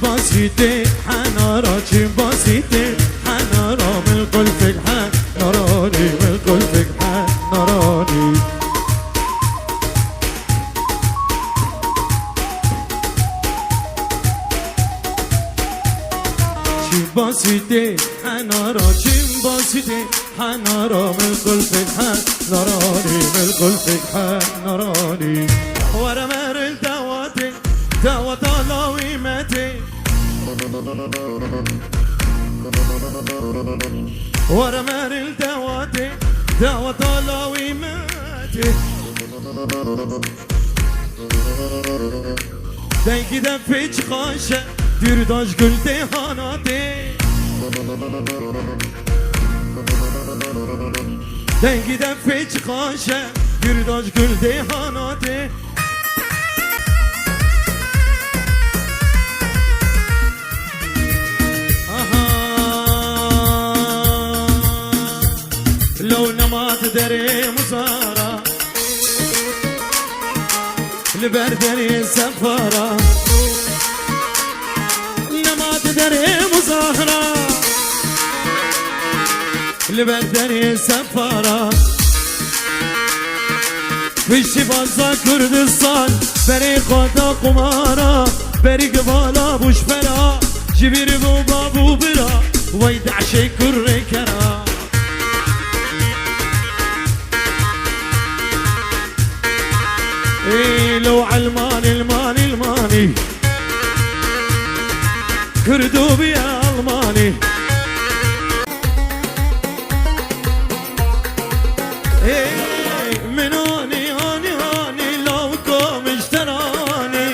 باسيتي حنارا چی باسيتي حنارا من قلبك حناراني من قلبك حناراني چی باسيتي حنارا چی باسيتي حنارا من قلبك حناراني من قلبك حناراني ورمر الدواتي دوات لاويمتي ورمر الدواتي دوات لاويمتي دنگی دفیچ خاشه دیرداش گل دهاناتی دنگی دفیچ خاشه دیرداش گل دهاناتی لو نمات دري مزارة لبردني سفارة نمات دري مزارة لبردني سفارة في شبازا كردستان بري خدا قمارة بري قبالا بوش برا جبير بو بابو برا ويدع شي كري كرا لو علماني الماني الماني كردو بيا الماني منوني هاني هاني لو كوم اشتراني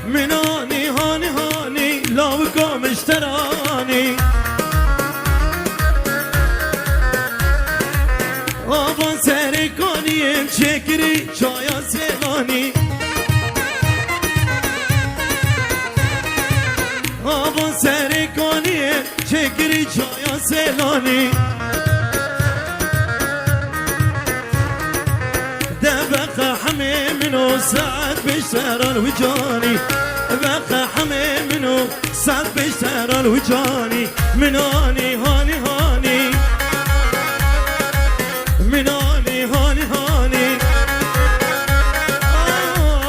منوني هاني هاني لو كوم اشتراني آبان سرکانیم چکری چایا سیلانی آبان سرکانیم چکری چایا سیلانی دبقى حمي منو سعد بشترى الوجاني بقى حمي منو سعد بشترى الوجاني مناني هاني هاني مناني هاني هاني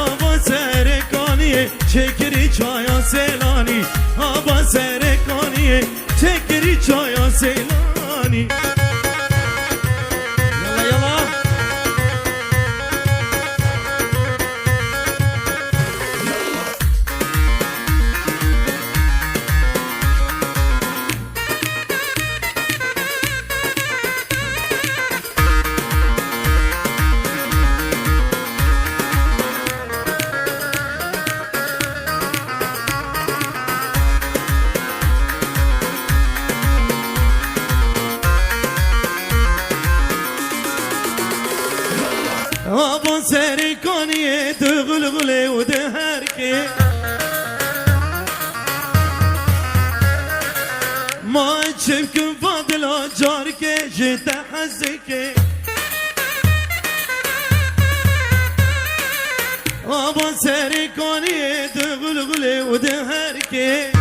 آبا سرکانی چکری چایا سیلانی آبا سرکانی چکری چایا سیلانی يلا يلا آبان سرکانی دغلغله و دهرکه ما چفکن فاضلا جارکه جده حزکه آبان سرکانی دغلغله و دهرکه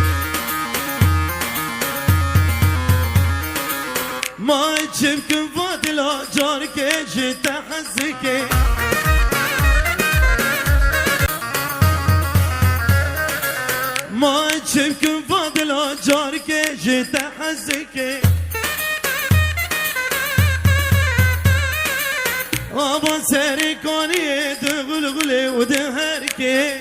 ما چفکن فاضلا جارکه جده حزکه ما چفکن فاضلا جارکه جده حزکه آبان سرکانی دغلغله و دهرکه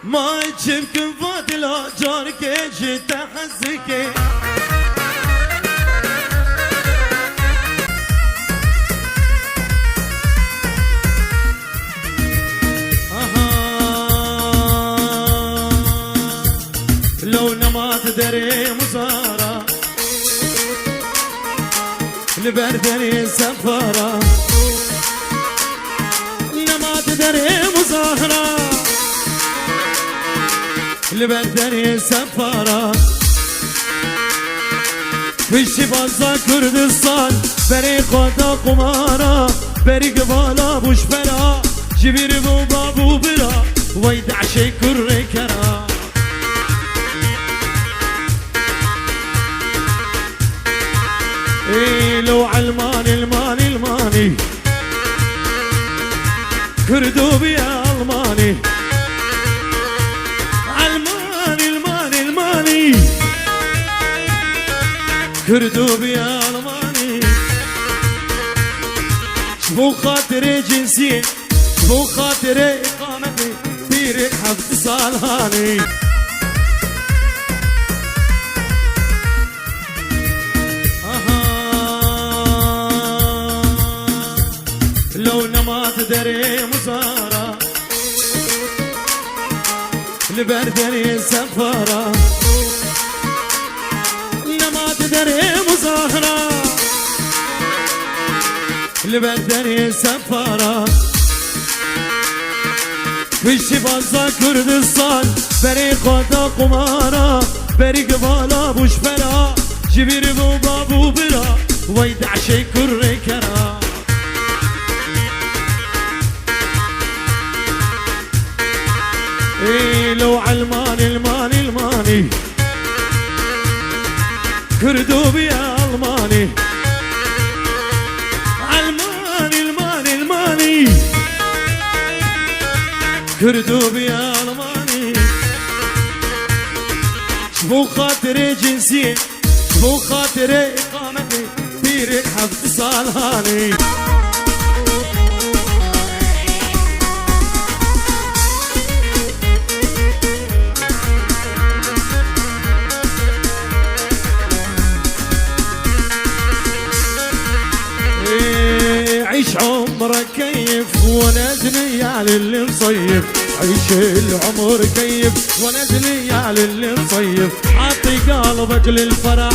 ما چفکن فاضلا جارکه جده حزکه لو نمات دري مزارة لبردني سفارة نمات دري مزارة لبردني سفارة في شبازا كردستان بري خدا قمارة بری قبالا بوش فلا جبیر بو بابو برا ويدع شي كر كرا اي لو علماني الماني الماني كردوب يا الماني علماني الماني الماني كردوب يا الماني شبو خاطري جنسي شبو خاطري اقامتي بيرك حفظ صالحاني لو نما تدري مزارة لبردني سفارة نما تدري مزارة لبردني سفارة في شبازا كردستان بري خدا قمارة بري قبالا بوش فلا جبير بو بابو برا ويدع شي كر كرا اي لو علماني الماني الماني كردوب يا الماني علماني الماني الماني كردوب يا الماني شبو خاطري جنسي شبو خاطري اقامتي بيرك حفظ صالحاني عيش عمرك كيف ونزلي على اللي مصيف عيش العمر كيف ونزلي على اللي مصيف عطي قلبك للفرح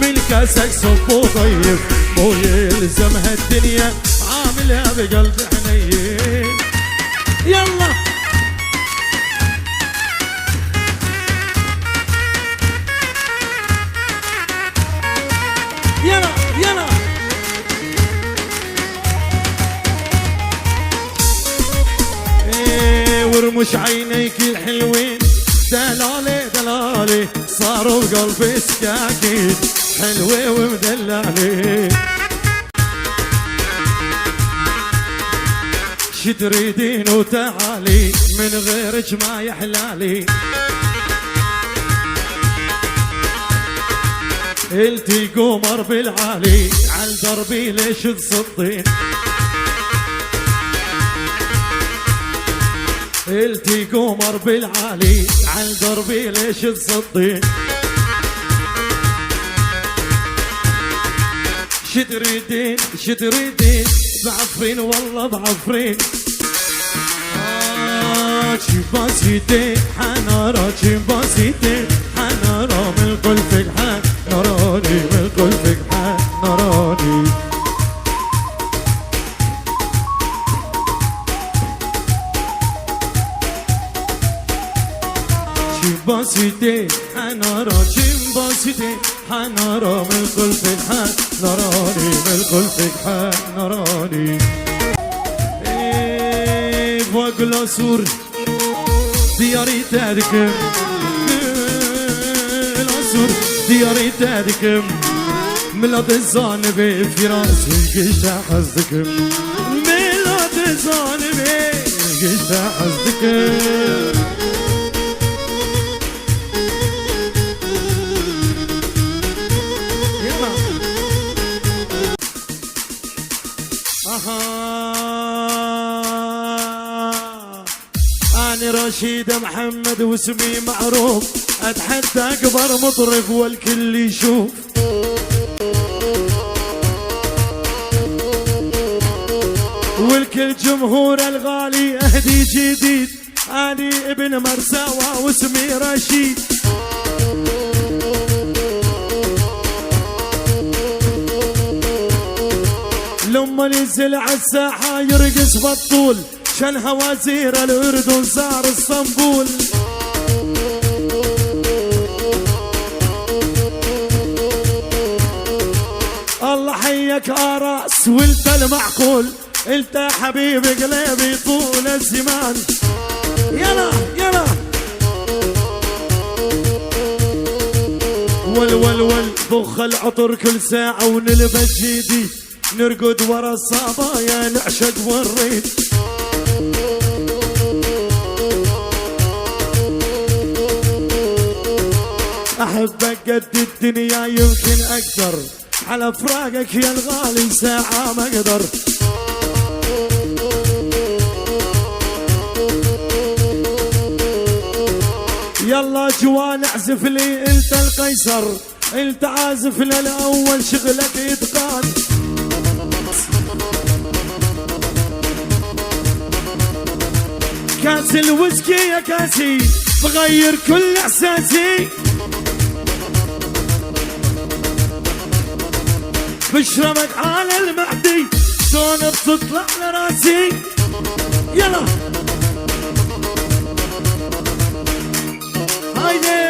من كاسك صب وطيب مو يلزم هالدنيا عاملها بقلب حنين يلا يلا يلا ورمش عينيك الحلوين دلالي دلالي صاروا بقلبي سكاكين حلوة ومدلالي شتريدين وتعالي من غيرك ما يحلالي قلتي قمر بالعالي عالدربي ليش تصدين قلتي قمر بالعالي عالدربي ليش تصدين شتريدين بعفرين والله بعفرين شباسيتي حنارة شباسيتي حنارة من قلبك حناراني من قلبك حناراني شباسيتي حنارة شباسيتي حنارة من قلبك حناراني من قلبك حناراني فوق الأسور دياري تادكم الأسور دياري تادكم ملاد الزانبي في راسي قشتا حزدكم ملاد الزانبي قشتا حزدكم أنا رشيد محمد واسمي معروف أتحدى أكبر مطرب والكل يشوف والكل جمهور الغالي أهدي جديد أنا ابن مرساوى واسمي رشيد لما نزل عالساحة يرقص بالطول شنها وزير الأردن زار اسطنبول الله حيك آراس ولد المعقول انت حبيب قلبي طول الزمان. يلا يلا ول بخ العطر كل ساعة ونلبس جديد، نرقد ورا الصبايا نعشق ونريد. أحبك قد الدنيا يمكن أقدر، على فراقك يا الغالي ساعة ما أقدر. يلا جوان اعزف لي انت القيصر، انت عازف للأول شغلك إتقان. كاس الويسكي يا كاسي بغير كل إحساسي، بشربك على المعدي شلون بتطلع لراسي. يلا هايدي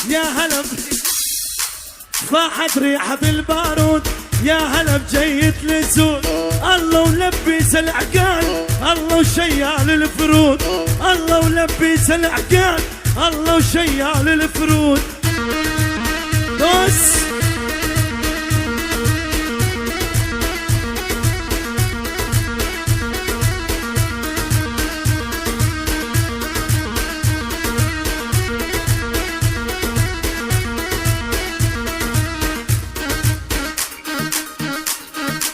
يا هلا فاحت ريحة البارود، يا هلا بجيت لسود. الله ولبس العقال، الله وشيال الفرود، الله ولبس العقال، الله وشيال الفرود. دوس